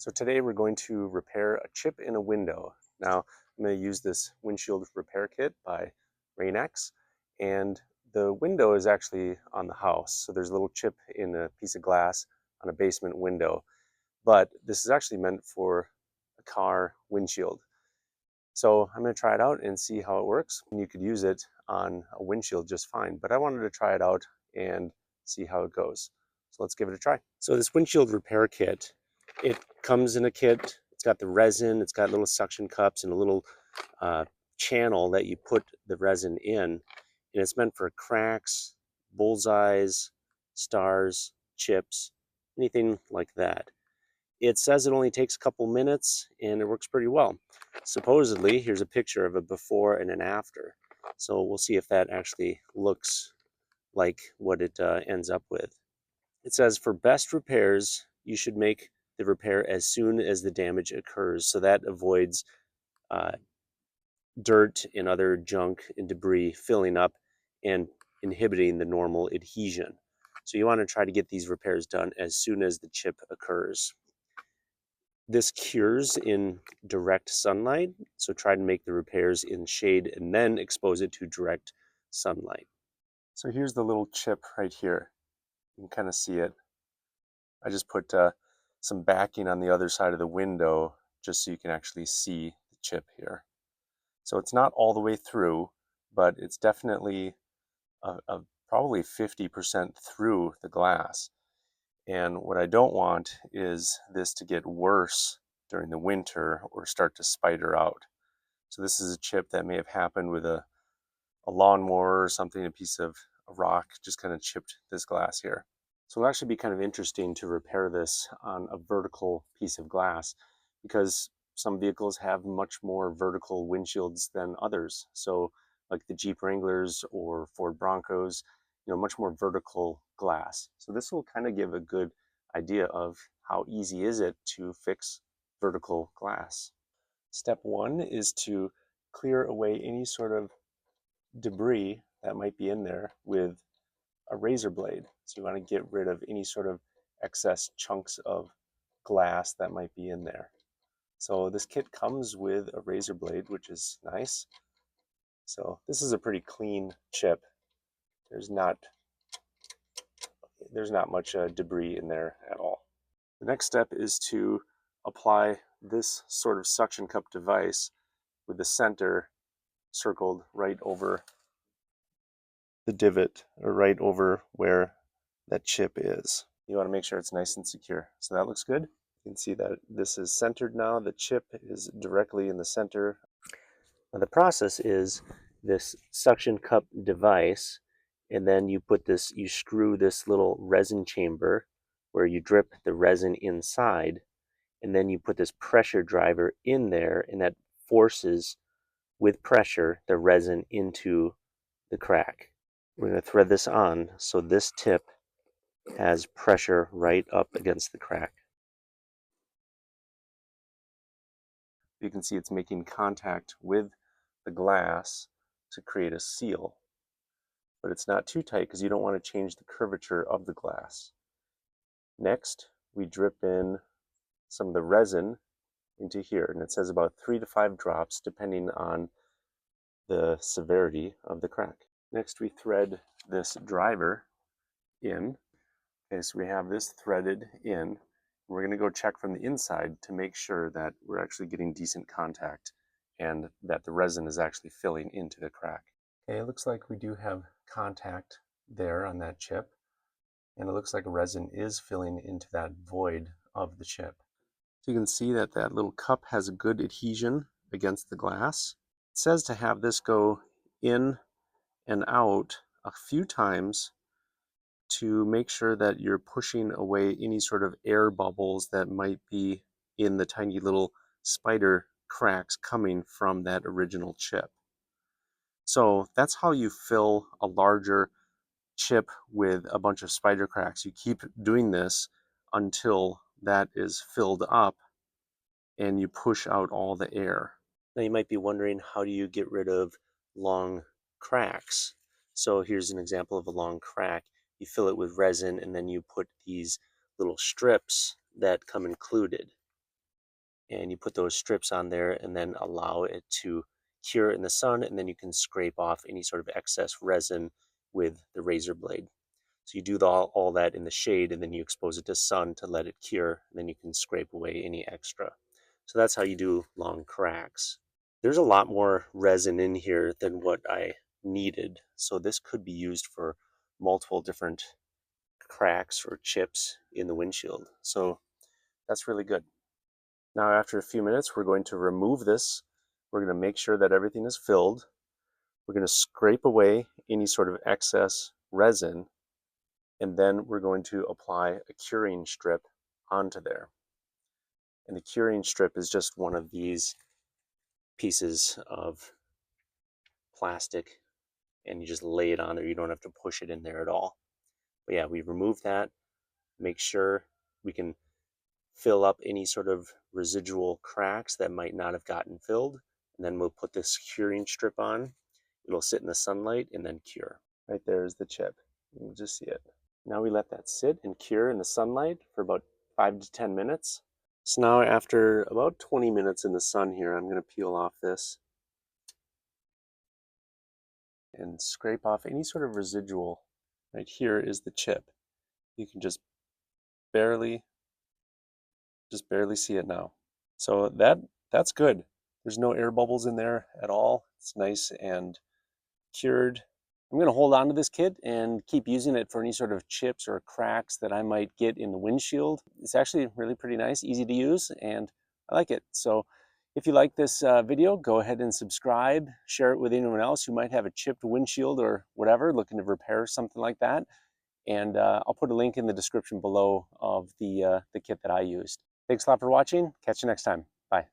So today we're going to repair a chip in a window. Now I'm going to use this windshield repair kit by RainX, and the window is actually on the house. So there's a little chip in a piece of glass on a basement window, but this is actually meant for a car windshield. So I'm going to try it out and see how it works. And you could use it on a windshield just fine, but I wanted to try it out and see how it goes. So let's give it a try. So this windshield repair kit, it comes in a kit. It's got the resin, it's got little suction cups and a little channel that you put the resin in. And it's meant for cracks, bullseyes, stars, chips, anything like that. It says it only takes a couple minutes and it works pretty well. Supposedly, here's a picture of a before and an after. So we'll see if that actually looks like what it ends up with. It says for best repairs, you should make the repair as soon as the damage occurs. So that avoids dirt and other junk and debris filling up and inhibiting the normal adhesion. So you want to try to get these repairs done as soon as the chip occurs. This cures in direct sunlight, so try to make the repairs in shade and then expose it to direct sunlight. So here's the little chip right here. You can kind of see it. I just put some backing on the other side of the window just so you can actually see the chip here. So it's not all the way through, but it's definitely probably 50% through the glass. And what I don't want is this to get worse during the winter or start to spider out. So this is a chip that may have happened with a lawnmower or something, a piece of a rock just kind of chipped this glass here. So it'll actually be kind of interesting to repair this on a vertical piece of glass because some vehicles have much more vertical windshields than others. So like the Jeep Wranglers or Ford Broncos, much more vertical glass. So this will kind of give a good idea of how easy is it to fix vertical glass. Step one is to clear away any sort of debris that might be in there with a razor blade. So you want to get rid of any sort of excess chunks of glass that might be in there. So this kit comes with a razor blade, which is nice. So this is a pretty clean chip. There's not much debris in there at all. The next step is to apply this sort of suction cup device with the center circled right over the divot or right over where that chip is. You want to make sure it's nice and secure. So that looks good. You can see that this is centered now. The chip is directly in the center. Now the process is this suction cup device, and then you screw this little resin chamber where you drip the resin inside, and then you put this pressure driver in there, and that forces, with pressure, the resin into the crack. We're going to thread this on so this tip has pressure right up against the crack. You can see it's making contact with the glass to create a seal, but it's not too tight because you don't want to change the curvature of the glass. Next, we drip in some of the resin into here, and it says about 3 to 5 drops depending on the severity of the crack. Next, we thread this driver in. Okay, so we have this threaded in. We're going to go check from the inside to make sure that we're actually getting decent contact and that the resin is actually filling into the crack. Okay, it looks like we do have contact there on that chip, and it looks like resin is filling into that void of the chip. So you can see that that little cup has a good adhesion against the glass. It says to have this go in and out a few times to make sure that you're pushing away any sort of air bubbles that might be in the tiny little spider cracks coming from that original chip. So that's how you fill a larger chip with a bunch of spider cracks. You keep doing this until that is filled up and you push out all the air. Now you might be wondering, how do you get rid of long cracks? So here's an example of a long crack. You fill it with resin and then you put these little strips that come included. and you put those strips on there and then allow it to cure in the sun, and then you can scrape off any sort of excess resin with the razor blade. So you do all that in the shade, and then you expose it to sun to let it cure, and then you can scrape away any extra. So that's how you do long cracks. There's a lot more resin in here than what I needed, so this could be used for multiple different cracks or chips in the windshield. So that's really good. Now after a few minutes, we're going to remove this. We're going to make sure that everything is filled. We're going to scrape away any sort of excess resin, and then we're going to apply a curing strip onto there. And the curing strip is just one of these pieces of plastic, and you just lay it on there. You don't have to push it in there at all. But yeah, we remove that, make sure we can fill up any sort of residual cracks that might not have gotten filled, and then we'll put this curing strip on. It'll sit in the sunlight and then cure. Right there is the chip. You can just see it. Now we let that sit and cure in the sunlight for about 5 to 10 minutes. So now after about 20 minutes in the sun here, I'm going to peel off this and scrape off any sort of residual. Right here is the chip. You can just barely see it now. So that's good. There's no air bubbles in there at all. It's nice and cured. I'm going to hold on to this kit and keep using it for any sort of chips or cracks that I might get in the windshield. It's actually really pretty nice, easy to use, and I like it. So if you like this video, go ahead and subscribe, share it with anyone else who might have a chipped windshield or whatever, looking to repair something like that. And I'll put a link in the description below of the kit that I used. Thanks a lot for watching. Catch you next time. Bye.